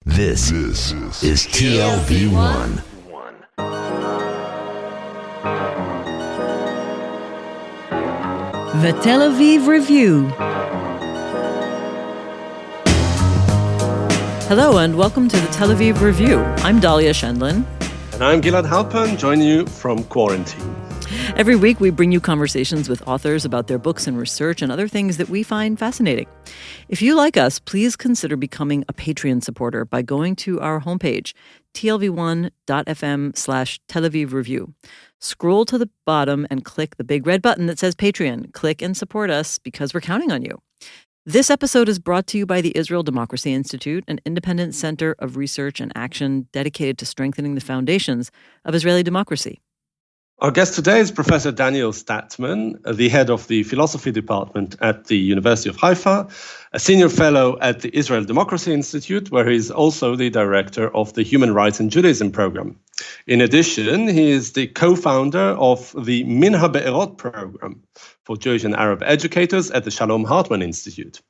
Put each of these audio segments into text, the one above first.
This is TLV1. The Tel Aviv Review. Hello and welcome to the Tel Aviv Review. I'm Dahlia Shendlin. And I'm Gilad Halpern, joining you from quarantine. Every week we bring you conversations with authors about their books and research and other things that we find fascinating. If you like us, please consider becoming a Patreon supporter by going to our homepage, tlv1.fm/Tel Aviv Review. Scroll to the bottom and click the big red button that says Patreon. Click and support us because we're counting on you. This episode is brought to you by the Israel Democracy Institute, an independent center of research and action dedicated to strengthening the foundations of Israeli democracy. Our guest today is Professor Daniel Statman, the head of the philosophy department at the University of Haifa, a senior fellow at the Israel Democracy Institute, where he is also the director of the Human Rights and Judaism program. In addition, he is the co-founder of the Min HaBe'erot program for Jewish and Arab educators at the Shalom Hartman Institute.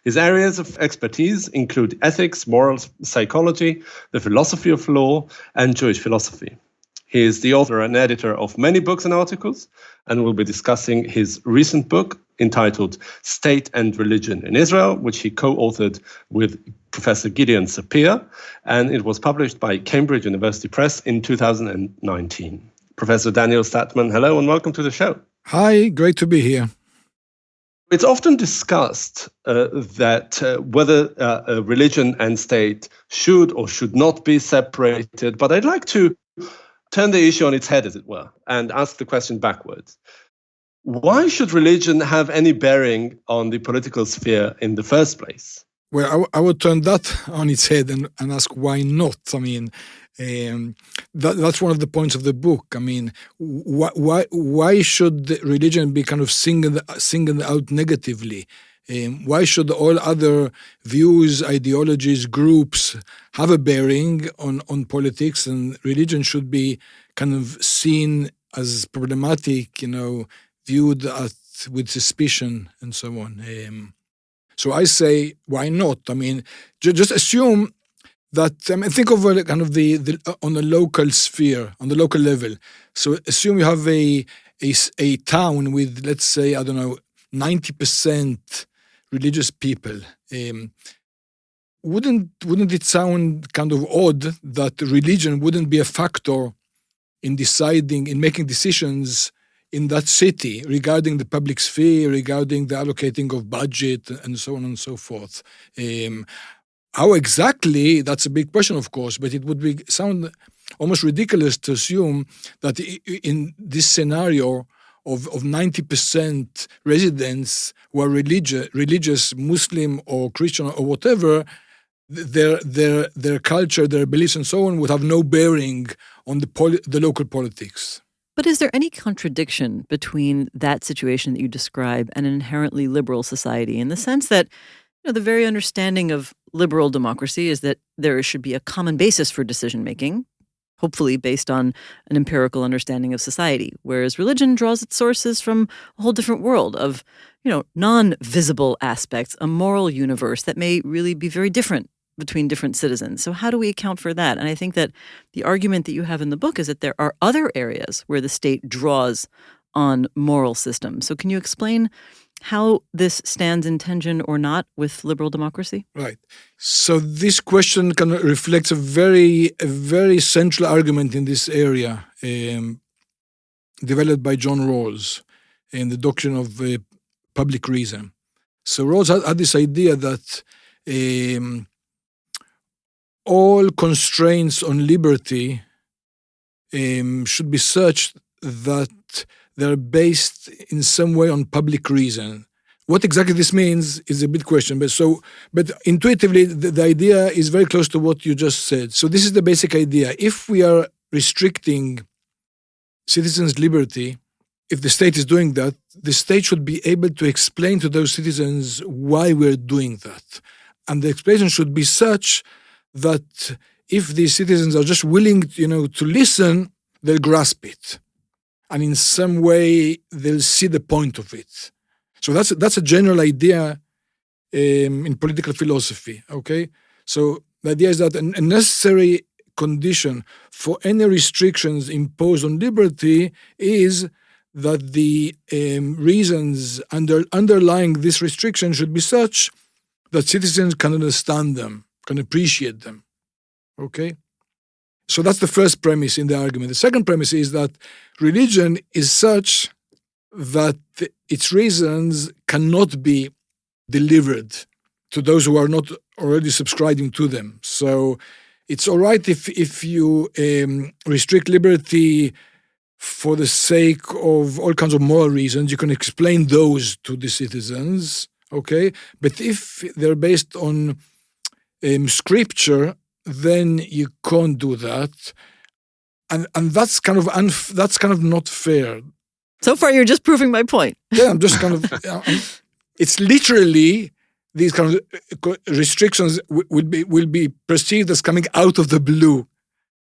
His areas of expertise include ethics, moral psychology, the philosophy of law, and Jewish philosophy. He is the author and editor of many books and articles, and will be discussing his recent book entitled State and Religion in Israel, which he co-authored with Professor Gideon Sapir, and it was published by Cambridge University Press in 2019. Professor Daniel Statman, hello and welcome to the show. Hi, great to be here. It's often discussed that whether religion and state should or should not be separated, but I'd like to turn the issue on its head, as it were, and ask the question backwards. Why should religion have any bearing on the political sphere in the first place? Well, I would turn that on its head and ask why not. I mean, that's one of the points of the book. I mean, why should religion be kind of singled out negatively? Why should all other views, ideologies, groups have a bearing on politics, and religion should be kind of seen as problematic, viewed with suspicion and so on. So I say, why not? I mean, just assume that, think of kind of the on the local sphere, on the local level. So assume you have a town with, let's say, 90% religious people. Wouldn't it sound kind of odd that religion wouldn't be a factor in making decisions in that city regarding the public sphere, regarding the allocating of budget, and so on and so forth? How exactly, that's a big question, of course, but it would sound almost ridiculous to assume that in this scenario of 90% residents who are religious, Muslim or Christian or whatever, their culture, their beliefs and so on would have no bearing on the local politics. But is there any contradiction between that situation that you describe and an inherently liberal society, in the sense that the very understanding of liberal democracy is that there should be a common basis for decision-making, hopefully based on an empirical understanding of society, whereas religion draws its sources from a whole different world of, non-visible aspects, a moral universe that may really be very different between different citizens. So how do we account for that? And I think that the argument that you have in the book is that there are other areas where the state draws on moral systems. So can you explain how this stands in tension or not with liberal democracy? Right. So this question kind of reflects a very central argument in this area, developed by John Rawls in the doctrine of public reason. So Rawls had this idea that all constraints on liberty should be such that they're based in some way on public reason. What exactly this means is a big question, but intuitively the idea is very close to what you just said. So this is the basic idea. If we are restricting citizens' liberty, if the state is doing that, the state should be able to explain to those citizens why we're doing that. And the explanation should be such that if these citizens are just willing, to listen, they'll grasp it. And in some way, they'll see the point of it. So that's a general idea in political philosophy, okay? So The idea is that a necessary condition for any restrictions imposed on liberty is that the reasons underlying this restriction should be such that citizens can understand them, can appreciate them. Okay? So that's the first premise in the argument. The second premise is that religion is such that its reasons cannot be delivered to those who are not already subscribing to them. So it's all right if you restrict liberty for the sake of all kinds of moral reasons. You can explain those to the citizens, okay? But if they're based on scripture, then you can't do that, and that's kind of not fair. So far, you're just proving my point. Yeah, I'm just kind of. It's literally these kind of restrictions will be perceived as coming out of the blue,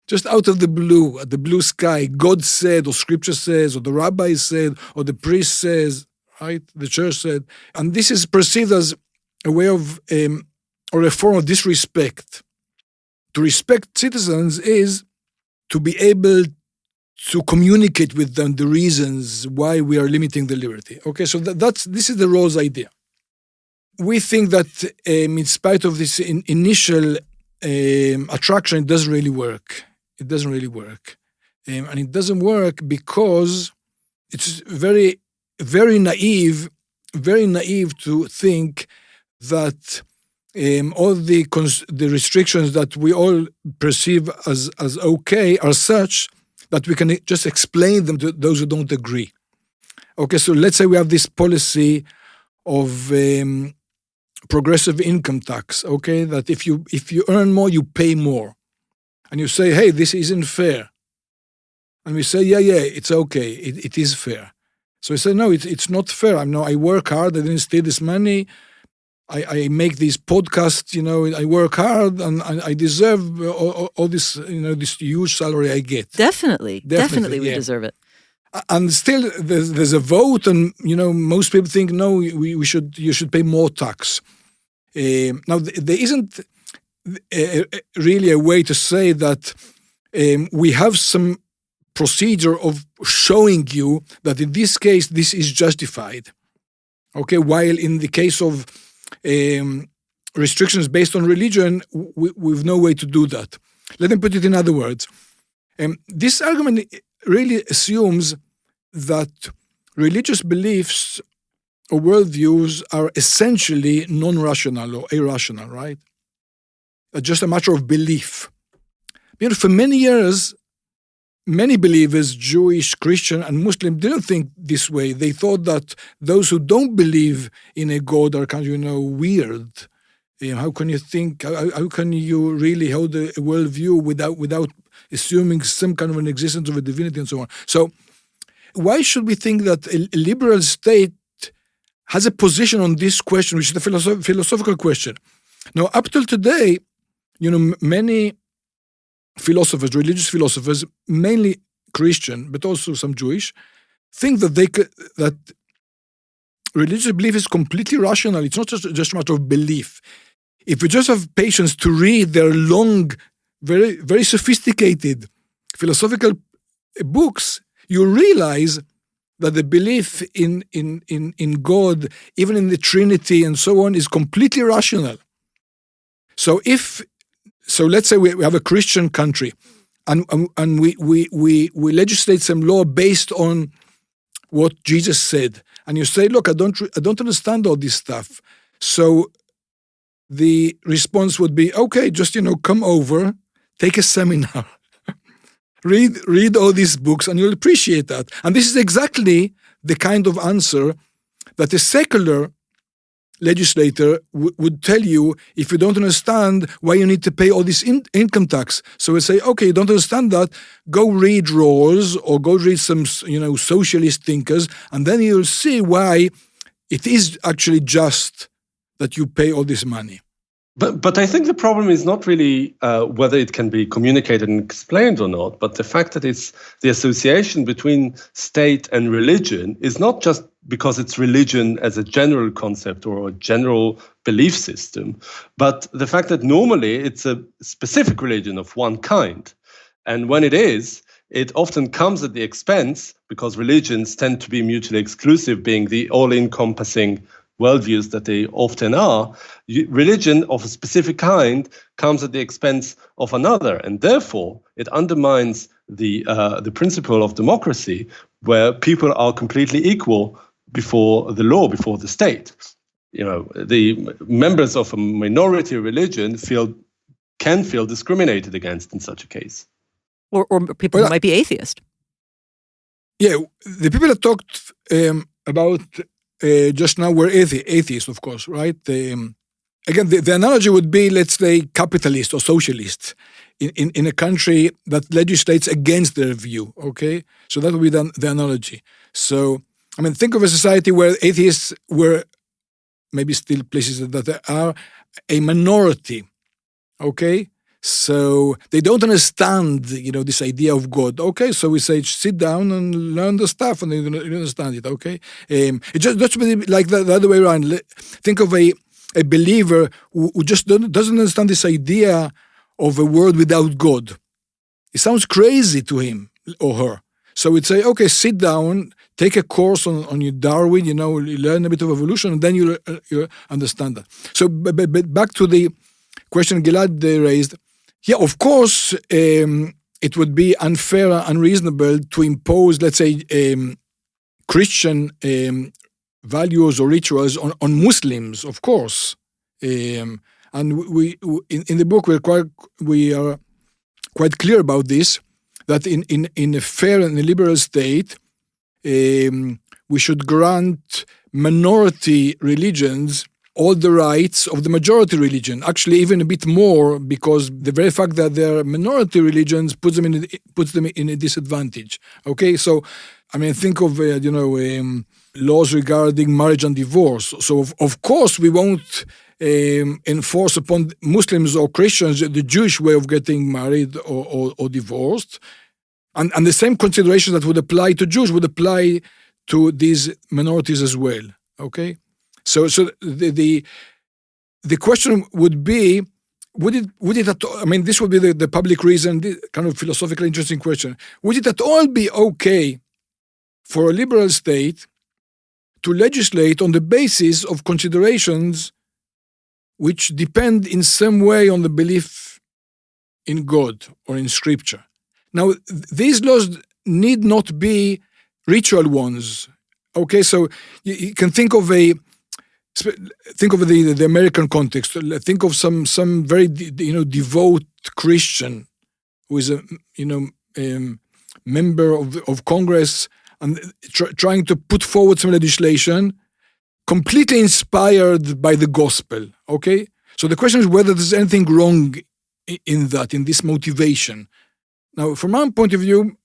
just out of the blue, at the blue sky. God said, or Scripture says, or the rabbi said, or the priest says, right? The church said, and this is perceived as a way of or a form of disrespect. To respect citizens is to be able to communicate with them the reasons why we are limiting the liberty. Okay, so this is the Rawls idea. We think that in spite of this initial attraction, it doesn't really work. It doesn't really work. And it doesn't work because it's very, very naive to think that all the restrictions that we all perceive as okay are such that we can just explain them to those who don't agree. Okay, so let's say we have this policy of progressive income tax, okay, that if you earn more, you pay more. And you say, hey, this isn't fair. And we say, yeah, it's okay, it is fair. So we say, no, it's not fair. I work hard, I didn't steal this money, I make these podcasts, I work hard, and I deserve all this, this huge salary I get. Definitely we deserve it. And still, there's a vote, and most people think no, you should pay more tax. Now there isn't really a way to say that we have some procedure of showing you that in this case this is justified. Okay, while in the case of restrictions based on religion, we've no way to do that. Let me put it in other words. This argument really assumes that religious beliefs or worldviews are essentially non-rational or irrational, right? Just a matter of belief. For many years, many believers, Jewish, Christian, and Muslim, didn't think this way. They thought that those who don't believe in a God are kind of, weird. How can you think? How can you really hold a worldview without assuming some kind of an existence of a divinity and so on? So, why should we think that a liberal state has a position on this question, which is a philosophical question? Now, up till today, many philosophers, religious philosophers, mainly Christian, but also some Jewish, think that that religious belief is completely rational. It's not just a matter of belief. If you just have patience to read their long, very, very sophisticated philosophical books, you realize that the belief in God, even in the Trinity and so on, is completely rational. So let's say we have a Christian country, and we legislate some law based on what Jesus said, and you say, look, I don't understand all this stuff. So the response would be, okay, just come over, take a seminar, read all these books, and you'll appreciate that. And this is exactly the kind of answer that a secular legislator would tell you if you don't understand why you need to pay all this income tax. So we say, okay, you don't understand that, go read Rawls or go read some socialist thinkers, and then you'll see why it is actually just that you pay all this money. But I think the problem is not really whether it can be communicated and explained or not, but the fact that it's the association between state and religion is not just because it's religion as a general concept or a general belief system, but the fact that normally it's a specific religion of one kind. And when it is, it often comes at the expense, because religions tend to be mutually exclusive, being the all-encompassing worldviews that they often are. Religion of a specific kind comes at the expense of another, and therefore it undermines the principle of democracy, where people are completely equal before the law, before the state. The members of a minority religion can feel discriminated against in such a case. Or people who might be atheist. Yeah, the people that talked about just now were atheists, of course, right? Again, the analogy would be, let's say, capitalist or socialist in a country that legislates against their view, okay? So that would be the analogy. So, I mean, think of a society where atheists were, maybe still places that are a minority, okay? So they don't understand, this idea of God. Okay, so we say, sit down and learn the stuff, and you understand it. Okay, it just be like the other way around. Think of a believer who just doesn't understand this idea of a world without God. It sounds crazy to him or her. So we'd say, okay, sit down, take a course on your Darwin. Learn a bit of evolution, and then you understand that. So, but back to the question Gilad raised. Yeah, of course, it would be unfair and unreasonable to impose, let's say, Christian values or rituals on Muslims, of course. And we in the book we are quite clear about this, that in a fair and a liberal state, we should grant minority religions all the rights of the majority religion, actually even a bit more, because the very fact that they're minority religions puts them in a disadvantage. Okay, so I mean, think of laws regarding marriage and divorce. So of course we won't enforce upon Muslims or Christians the Jewish way of getting married or divorced, and the same considerations that would apply to Jews would apply to these minorities as well. Okay. So the question would be, would it at all, I mean, this would be the public reason, kind of philosophically interesting question. Would it at all be okay for a liberal state to legislate on the basis of considerations which depend in some way on the belief in God or in Scripture? Now, these laws need not be ritual ones. Okay, so you can think of the American context. Think of some very devout Christian who is a member of Congress and trying to put forward some legislation completely inspired by the gospel. Okay, so the question is whether there's anything wrong in this motivation. Now, from my point of view,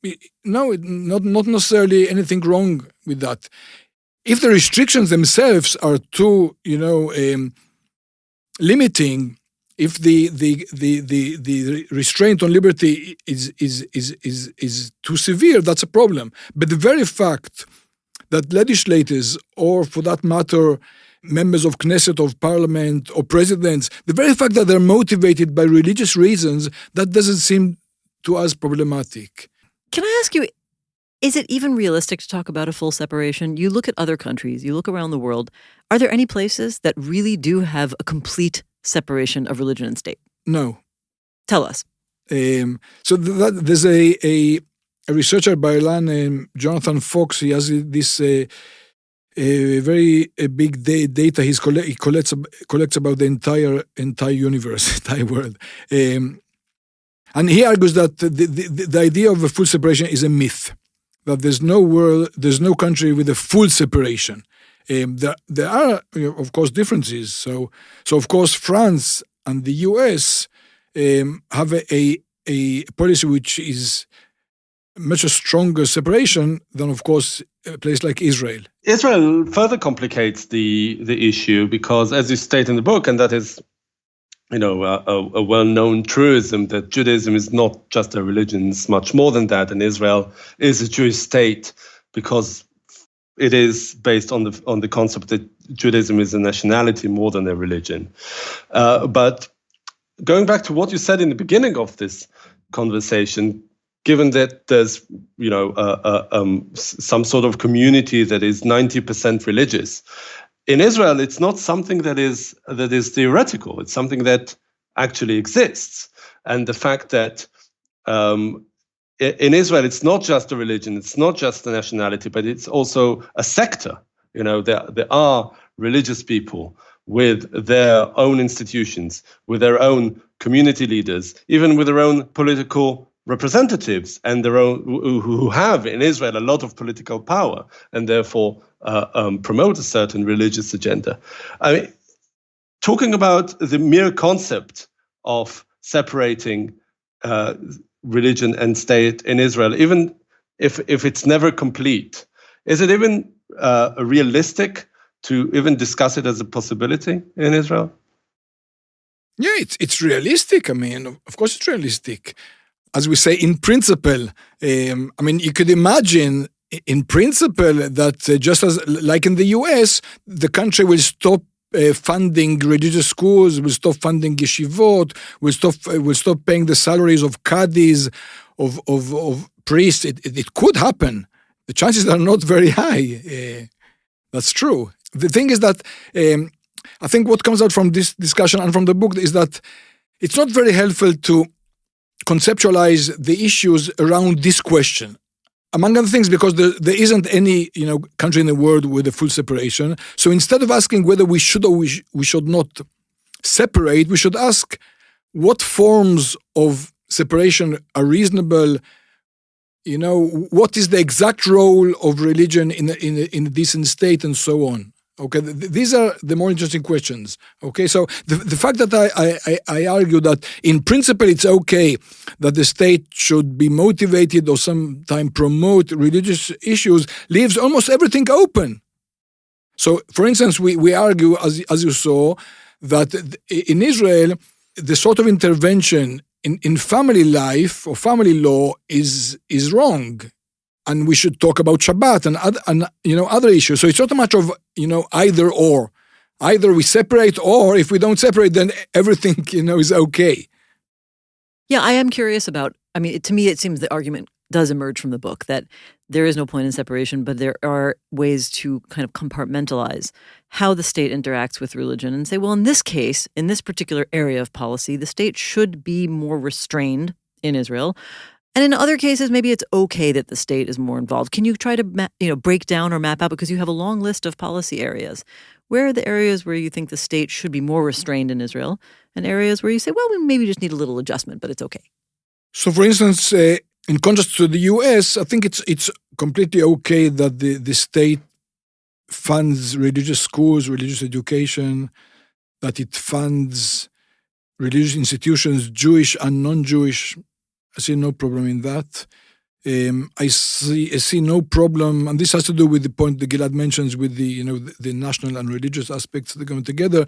no, not necessarily anything wrong with that. If the restrictions themselves are too, limiting, if the restraint on liberty is too severe, that's a problem. But the very fact that legislators, or for that matter, members of Knesset, of parliament, or presidents, the very fact that they're motivated by religious reasons, that doesn't seem to us problematic. Can I ask you, is it even realistic to talk about a full separation? You look at other countries, you look around the world. Are there any places that really do have a complete separation of religion and state? No. Tell us. So there's a researcher by Ireland, Jonathan Fox. He has this very big data he collects about the entire universe, entire world. And he argues that the idea of a full separation is a myth. That there's no country with a full separation. There are, of course, differences. So of course, France and the US have a policy which is much a stronger separation than, of course, a place like Israel. Israel further complicates the issue because, as you state in the book, and that is, a well-known truism, that Judaism is not just a religion, it's much more than that, and Israel is a Jewish state because it is based on the concept that Judaism is a nationality more than a religion. But going back to what you said in the beginning of this conversation, given that there's some sort of community that is 90% religious, in Israel it's not something that is theoretical. It's something that actually exists, and the fact that in Israel it's not just a religion, it's not just a nationality, but it's also a sector. There are religious people with their own institutions, with their own community leaders, even with their own political representatives, and their own who have in Israel a lot of political power, and therefore promote a certain religious agenda. I mean, talking about the mere concept of separating religion and state in Israel, even if it's never complete, is it even realistic to even discuss it as a possibility in Israel? Yeah, it's realistic. I mean, of course it's realistic. As we say, in principle, you could imagine in principle that just as like in the US, the country will stop funding religious schools, will stop funding yeshivot, will stop paying the salaries of qadis, of priests. It could happen. The chances are not very high. That's true. The thing is that I think what comes out from this discussion and from the book is that it's not very helpful to conceptualize the issues around this question. Among other things, because there isn't any country in the world with a full separation. So instead of asking whether we should or we should not separate, we should ask what forms of separation are reasonable. What is the exact role of religion in a decent state, and so on. Okay, these are the more interesting questions. Okay, so the fact that I argue that in principle it's okay that the state should be motivated or sometime promote religious issues leaves almost everything open. So, for instance, we argue, as you saw, that in Israel the sort of intervention in family life or family law is wrong. And we should talk about Shabbat and other issues. So it's not a matter of either or. Either we separate, or if we don't separate, then everything is okay. Yeah, I am curious about. I mean, to me, it seems the argument does emerge from the book that there is no point in separation, but there are ways to kind of compartmentalize how the state interacts with religion and say, well, in this case, in this particular area of policy, the state should be more restrained in Israel. And in other cases, maybe it's okay that the state is more involved. Can you try to break down or map out, because you have a long list of policy areas, where are the areas where you think the state should be more restrained in Israel, and areas where you say, well, we maybe just need a little adjustment, but it's okay? So, for instance, in contrast to the US, I think it's completely okay that the state funds religious schools, religious education, that it funds religious institutions, Jewish and non-Jewish. I see no problem in that. I see no problem, and this has to do with the point that Gilad mentions with the national and religious aspects that come together.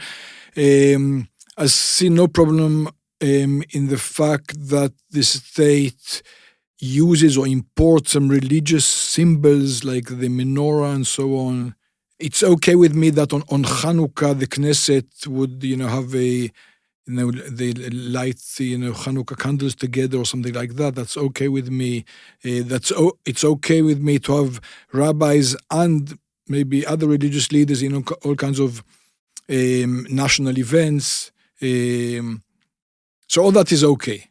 I see no problem in the fact that the state uses or imports some religious symbols like the menorah and so on. It's okay with me that on Hanukkah the Knesset would have they light Hanukkah candles together or something like that. That's okay with me. It's okay with me to have rabbis and maybe other religious leaders in all kinds of national events. So all that is okay.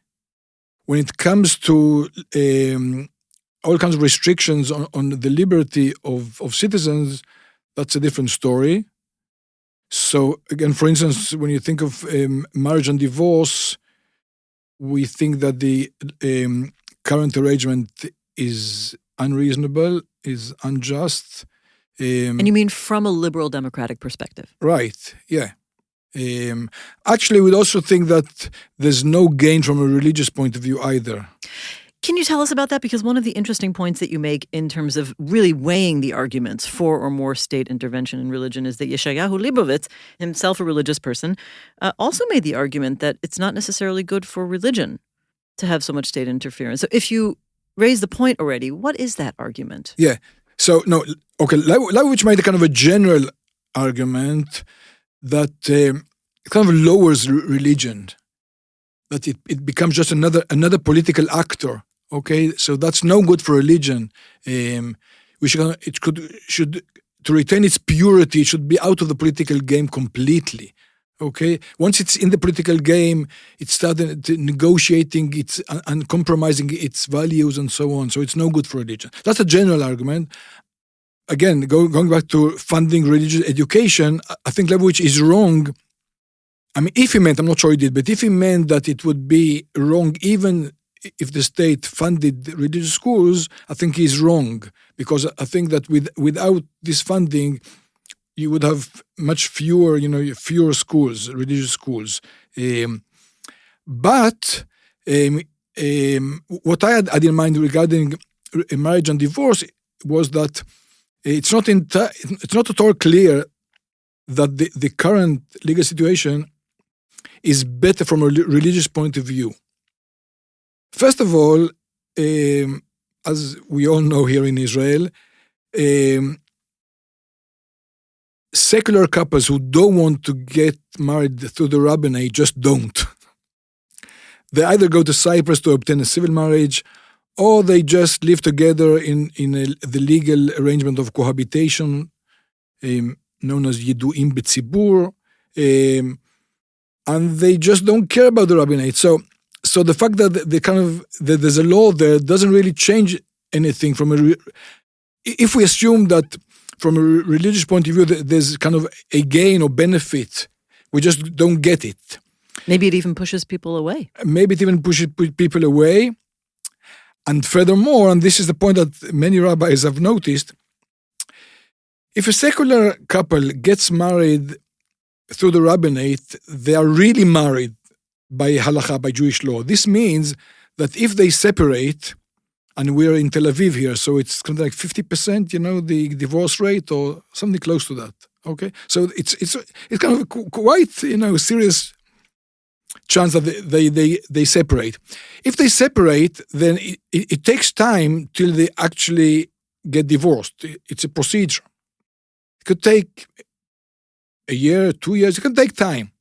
When it comes to all kinds of restrictions on the liberty of citizens, that's a different story. So again, for instance, when you think of marriage and divorce, we think that the current arrangement is unreasonable, is unjust. And you mean from a liberal democratic perspective? Right, yeah. Actually, we'd also think that there's no gain from a religious point of view either. Can you tell us about that? Because one of the interesting points that you make in terms of really weighing the arguments for or more state intervention in religion is that Yeshayahu Leibovitz, himself a religious person, also made the argument that it's not necessarily good for religion to have so much state interference. So if you raise the point already, what is that argument? Yeah. So, no, okay, Leibovitz made a kind of a general argument that it kind of lowers religion, that it becomes just another political actor. Okay, so that's no good for religion. Should to retain its purity, it should be out of the political game completely. Okay, once it's in the political game, it started negotiating its and compromising its values and so on. So it's no good for religion. That's a general argument. Again, going back to funding religious education, I think Leibowitz is wrong. I mean, if he meant, I'm not sure he did, but if he meant that it would be wrong even if the state funded religious schools, I think he's wrong, because I think that without this funding, you would have much fewer, fewer schools, religious schools. But what I had in mind regarding marriage and divorce was that it's not at all clear that the current legal situation is better from a religious point of view. First of all, as we all know here in Israel, secular couples who don't want to get married through the rabbinate just don't. They either go to Cyprus to obtain a civil marriage, or they just live together in the legal arrangement of cohabitation, known as Yidu'im B'tzibur, and they just don't care about the rabbinate. So the fact that that there's a law there doesn't really change anything if we assume that from a religious point of view there's kind of a gain or benefit, we just don't get it. Maybe it even pushes people away. Maybe it even pushes people away. And furthermore, and this is the point that many rabbis have noticed, if a secular couple gets married through the rabbinate, they are really married by halakha, by Jewish law. This means that if they separate, and we're in Tel Aviv here, so it's kind of like 50%, the divorce rate, or something close to that. Okay, so it's kind of quite serious chance that they separate. If they separate, then it takes time till they actually get divorced. It's a procedure. It could take a year, 2 years. It can take time.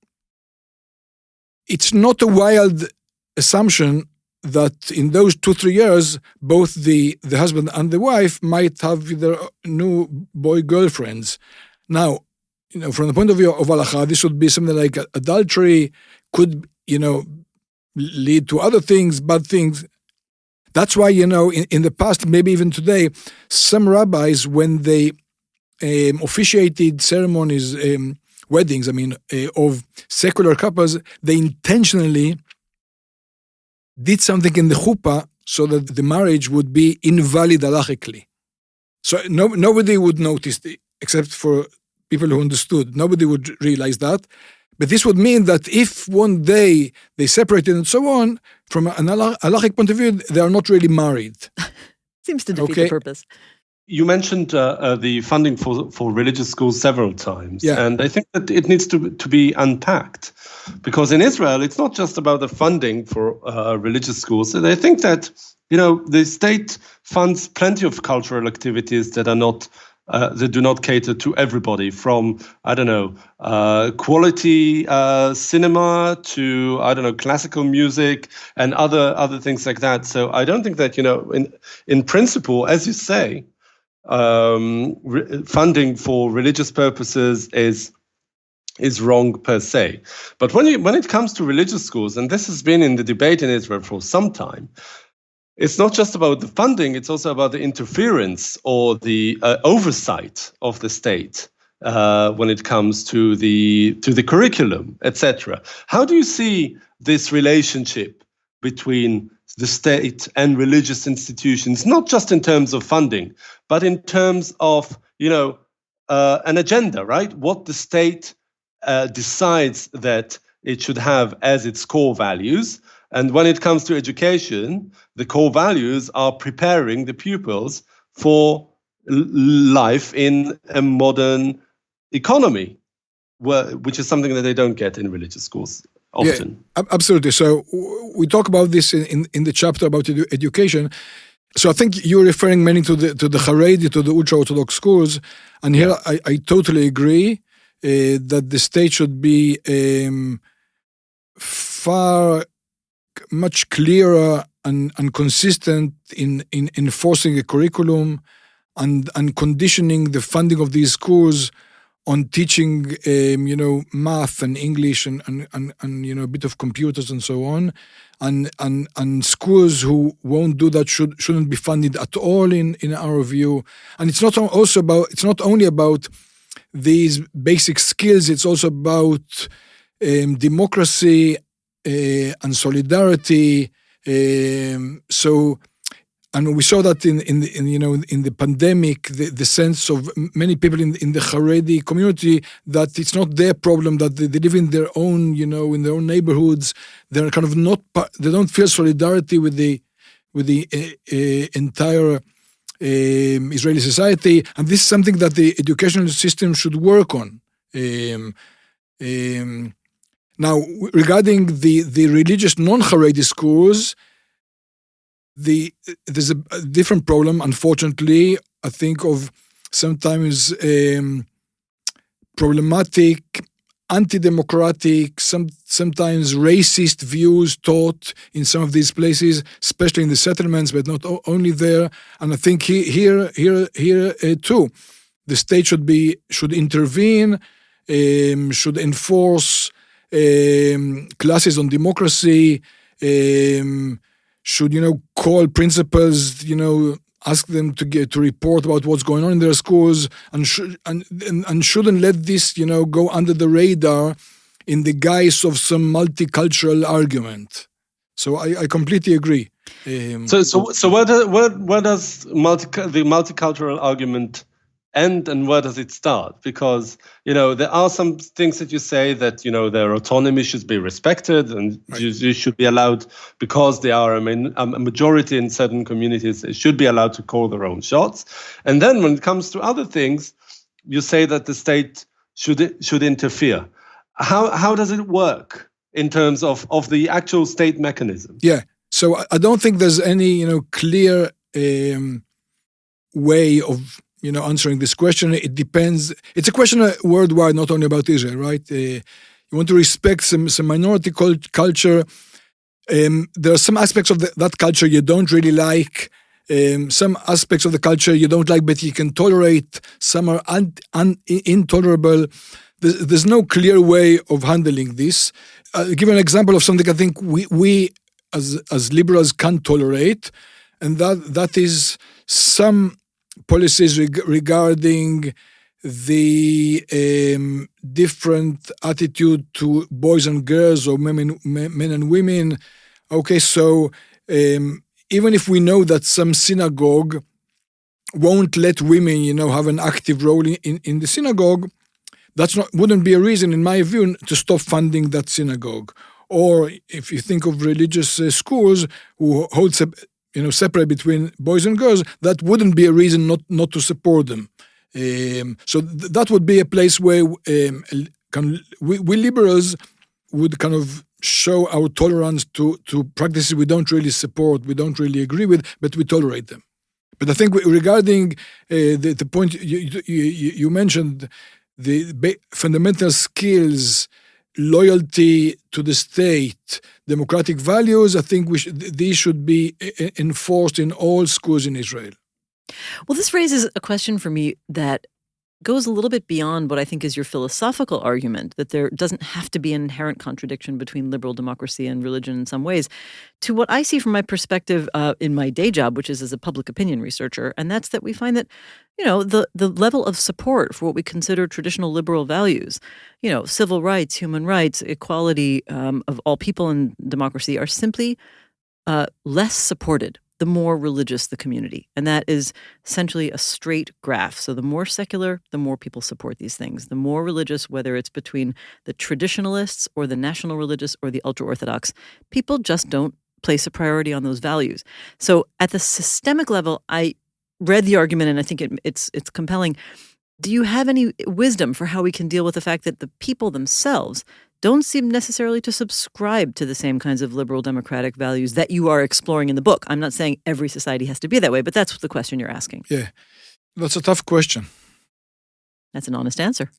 It's not a wild assumption that in those 2-3 years, both the husband and the wife might have their new boy girlfriends. Now, from the point of view of halakha, this would be something like adultery, could, lead to other things, bad things. That's why, in the past, maybe even today, some rabbis, when they officiated ceremonies, weddings, of secular couples, they intentionally did something in the chuppah so that the marriage would be invalid halachically. So nobody would notice, except for people who understood. Nobody would realize that. But this would mean that if one day they separated and so on, from an halachic point of view, they are not really married. Seems to defeat the purpose. You mentioned the funding for religious schools several times, and I think that it needs to be unpacked, because in Israel, it's not just about the funding for religious schools. And I think that, the state funds plenty of cultural activities that are not that do not cater to everybody, from, quality cinema to, classical music and other things like that. So I don't think that, in principle, as you say, funding for religious purposes is wrong per se. But when it comes to religious schools, and this has been in the debate in Israel for some time, it's not just about the funding, it's also about the interference or the oversight of the state when it comes to the curriculum, etc. How do you see this relationship between the state and religious institutions, not just in terms of funding, but in terms of, an agenda, right? What the state decides that it should have as its core values. And when it comes to education, the core values are preparing the pupils for life in a modern economy, which is something that they don't get in religious schools often. Yeah, absolutely. So we talk about this in the chapter about education. So I think you're referring mainly to the Haredi, to the ultra-Orthodox schools, and here I totally agree that the state should be far much clearer and consistent in enforcing a curriculum and conditioning the funding of these schools on teaching, math and English and a bit of computers and so on, and schools who won't do that shouldn't be funded at all in our view. And it's not only about these basic skills. It's also about democracy and solidarity. And we saw that in the pandemic, the sense of many people in the Haredi community that it's not their problem, that they live in their own, in their own neighborhoods. They're kind of they don't feel solidarity with the entire Israeli society, and this is something that the educational system should work on. Now, regarding the religious non-Haredi schools, there's a different problem, unfortunately. I think of sometimes problematic, anti-democratic, sometimes racist views taught in some of these places, especially in the settlements, but not only there. And I think here too, the state should intervene, should enforce classes on democracy. Should call principals, ask them to report about what's going on in their schools, and shouldn't let this go under the radar in the guise of some multicultural argument. So I completely agree. So where does the multicultural argument end and where does it start? Because there are some things that you say that their autonomy should be respected and you should be allowed, because they are a majority in certain communities, they should be allowed to call their own shots. And then when it comes to other things, you say that the state should interfere. How does it work in terms of the actual state mechanism? Yeah. So I don't think there's any clear way of answering this question. It depends. It's a question worldwide, not only about Israel, right? You want to respect some minority culture. There are some aspects of that culture you don't really like. Some aspects of the culture you don't like, but you can tolerate. Some are intolerable. There's no clear way of handling this. I'll give an example of something I think we as liberals can't tolerate, and that is some policies regarding the different attitude to boys and girls or men and women. Okay, so even if we know that some synagogue won't let women, have an active role in the synagogue, wouldn't be a reason, in my view, to stop funding that synagogue. Or if you think of religious schools who hold separate between boys and girls, that wouldn't be a reason not to support them. So that would be a place where we liberals would kind of show our tolerance to practices we don't really support, we don't really agree with, but we tolerate them. But I think regarding the point you mentioned, the fundamental skills, loyalty to the state, democratic values, I think these should be enforced in all schools in Israel. Well, this raises a question for me that goes a little bit beyond what I think is your philosophical argument, that there doesn't have to be an inherent contradiction between liberal democracy and religion in some ways, to what I see from my perspective in my day job, which is as a public opinion researcher, and that's that we find that, the level of support for what we consider traditional liberal values, civil rights, human rights, equality of all people in democracy are simply less supported the more religious the community. And that is essentially a straight graph. So the more secular, the more people support these things. The more religious, whether it's between the traditionalists or the national religious or the ultra-Orthodox, people just don't place a priority on those values. So at the systemic level, I read the argument and I think it's compelling. Do you have any wisdom for how we can deal with the fact that the people themselves don't seem necessarily to subscribe to the same kinds of liberal democratic values that you are exploring in the book. I'm not saying every society has to be that way, but that's the question you're asking. Yeah, that's a tough question. That's an honest answer.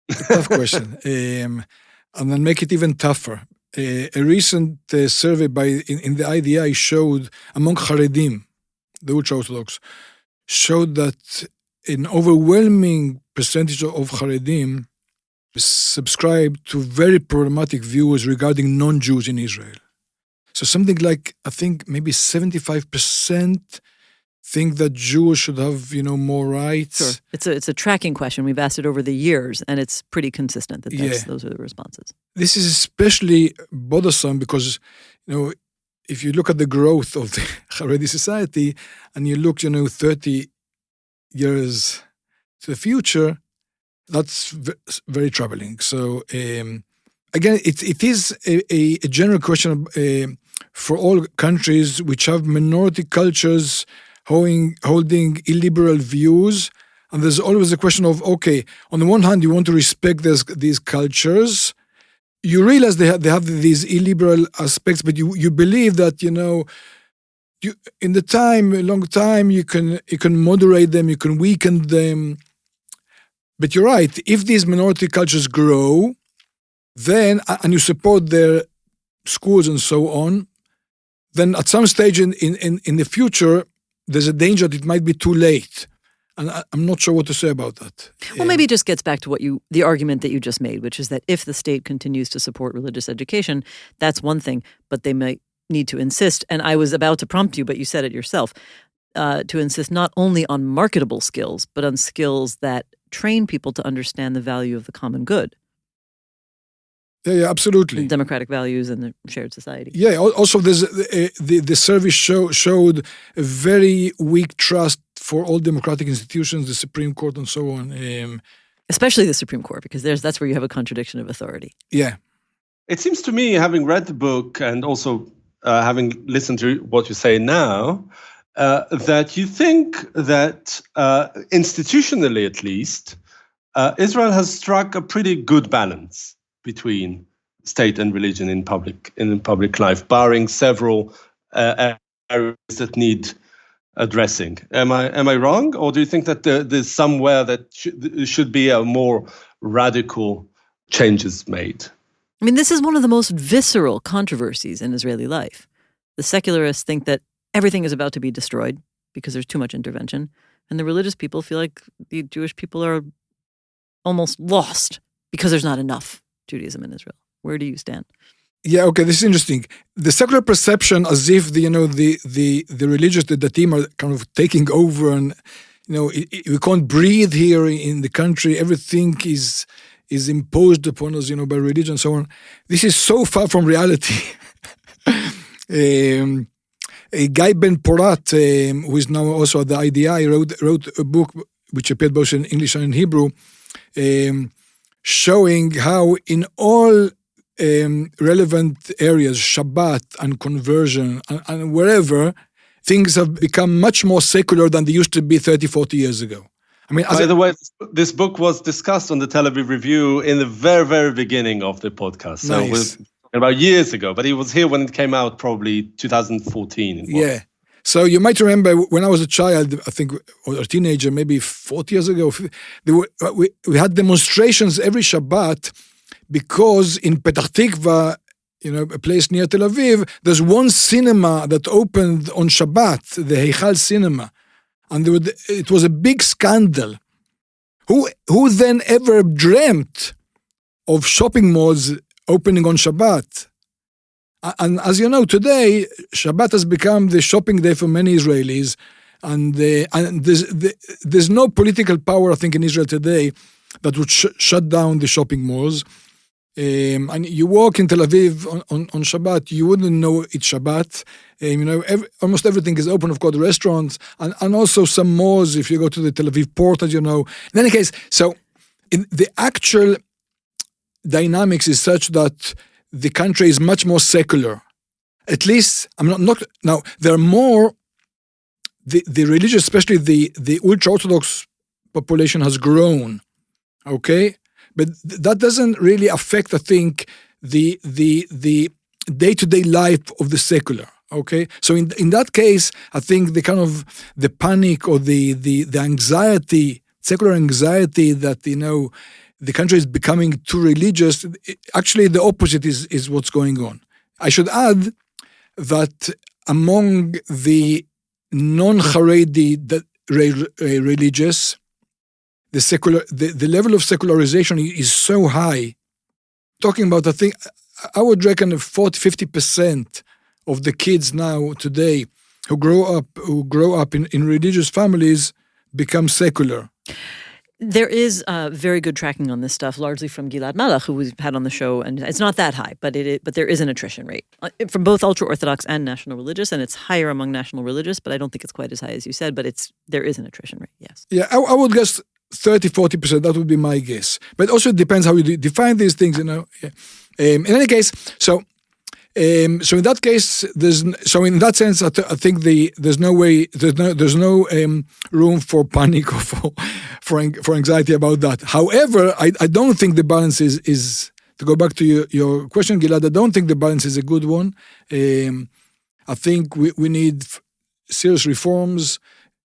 Tough question. And then make it even tougher. A recent survey in the IDI showed among Haredim, the ultra-Orthodox, showed that an overwhelming percentage of Haredim subscribe to very problematic views regarding non-Jews in Israel. So something like, I think maybe 75% think that Jews should have, more rights. Sure. It's a tracking question. We've asked it over the years, and it's pretty consistent that those are the responses. This is especially bothersome because, if you look at the growth of the Haredi society and you look, 30 years to the future, that's very troubling. So, again, it is a general question for all countries which have minority cultures holding illiberal views. And there's always a question of, okay, on the one hand, you want to respect these cultures. You realize they have these illiberal aspects, but you believe that, you in a long time, you can moderate them, you can weaken them. But you're right, if these minority cultures grow, then, and you support their schools and so on, then at some stage in the future, there's a danger that it might be too late. And I'm not sure what to say about that. Well, maybe it just gets back to the argument that you just made, which is that if the state continues to support religious education, that's one thing, but they might need to insist, and I was about to prompt you, but you said it yourself, to insist not only on marketable skills, but on skills that train people to understand the value of the common good. Yeah, absolutely. The democratic values and the shared society. Yeah, also there's the survey showed a very weak trust for all democratic institutions, the Supreme Court and so on. Especially the Supreme Court, because that's where you have a contradiction of authority. Yeah. It seems to me, having read the book and also having listened to what you say now, that you think that institutionally at least, Israel has struck a pretty good balance between state and religion in public life, barring several areas that need addressing. Am I wrong, or do you think that there's somewhere that should be a more radical changes made? I mean, this is one of the most visceral controversies in Israeli life. The secularists think that everything is about to be destroyed because there's too much intervention, and the religious people feel like the Jewish people are almost lost because there's not enough Judaism in Israel. Where do you stand? Yeah, okay, this is interesting. The secular perception as if the religious, the Datim are kind of taking over and, we can't breathe here in the country. Everything is imposed upon us, by religion and so on. This is so far from reality. Guy Ben Porat, who is now also at the IDI, wrote a book which appeared both in English and in Hebrew, showing how in all relevant areas, Shabbat and conversion and wherever, things have become much more secular than they used to be 30, 40 years ago. I mean, by the way, this book was discussed on the Tel Aviv Review in the very, very beginning of the podcast. So nice. It was about years ago, but he was here when it came out, probably 2014. Yeah. So you might remember when I was a child, I think, or a teenager, maybe 40 years ago, we had demonstrations every Shabbat because in Petach Tikva, a place near Tel Aviv, there's one cinema that opened on Shabbat, the Heichal Cinema. And it was a big scandal. Who then ever dreamt of shopping malls opening on Shabbat? And as you know, today, Shabbat has become the shopping day for many Israelis. And there's no political power, I think, in Israel today that would shut down the shopping malls. And you walk in Tel Aviv on Shabbat, you wouldn't know it's Shabbat. Almost everything is open, of course, restaurants, and also some malls, if you go to the Tel Aviv port, as you know. In any case, so in the actual dynamics is such that the country is much more secular. At least, now, there are more, the religious, especially the ultra-Orthodox population has grown, okay? But that doesn't really affect, I think, the day-to-day life of the secular. Okay, so in that case, I think the panic or the anxiety, secular anxiety that the country is becoming too religious. Actually, the opposite is what's going on. I should add that among the non-Haredi religious, the level of secularization is so high. Talking about, I would reckon 40-50% of the kids now today who grow up in religious families become secular. There is very good tracking on this stuff, largely from Gilad Malach, who we've had on the show, and it's not that high, but there is an attrition rate from both ultra-Orthodox and national religious, and it's higher among national religious, but I don't think it's quite as high as you said, but there is an attrition rate, yes. Yeah, I would guess 30-40%, that would be my guess. But also it depends how you define these things, Yeah. In any case, so in that case, in that sense, I think there's no room for panic or for anxiety about that. However, I don't think the balance is to go back to your question, Gilad. I don't think the balance is a good one. I think we need serious reforms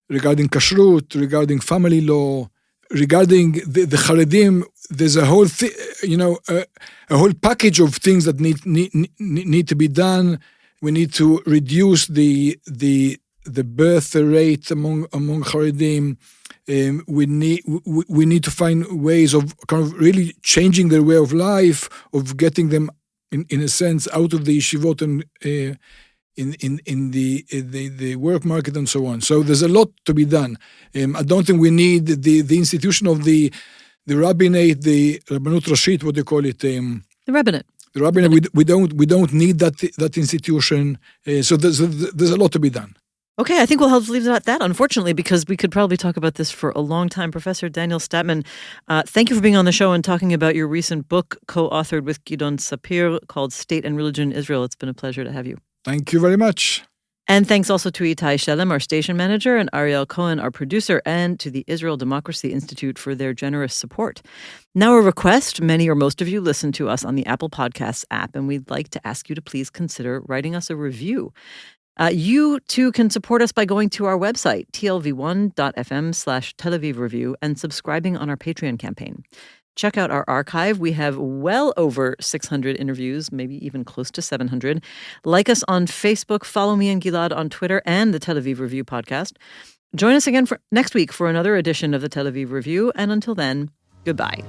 regarding kashrut, regarding family law, regarding the Haredim. There's a whole a whole package of things that need to be done. We need to reduce the birth rate among Haredim. We need to find ways of kind of really changing their way of life, of getting them in a sense out of the yeshivot and in the work market and so on. So there's a lot to be done. I don't think we need the institution of the rabbinate, the Rabbanut Rashit, what do you call it? The rabbinate. The rabbinate. We don't need that institution. So there's a lot to be done. Okay, I think we'll have to leave it at that, unfortunately, because we could probably talk about this for a long time. Professor Daniel Statman, thank you for being on the show and talking about your recent book, co-authored with Gidon Sapir, called State and Religion in Israel. It's been a pleasure to have you. Thank you very much. And thanks also to Itai Shelem, our station manager, and Ariel Cohen, our producer, and to the Israel Democracy Institute for their generous support. Now a request. Many or most of you listen to us on the Apple Podcasts app, and we'd like to ask you to please consider writing us a review. You, too, can support us by going to our website, tlv1.fm/Tel Aviv Review, and subscribing on our Patreon campaign. Check out our archive. We have well over 600 interviews, maybe even close to 700. Like us on Facebook. Follow me and Gilad on Twitter and the Tel Aviv Review podcast. Join us again next week for another edition of the Tel Aviv Review. And until then, goodbye.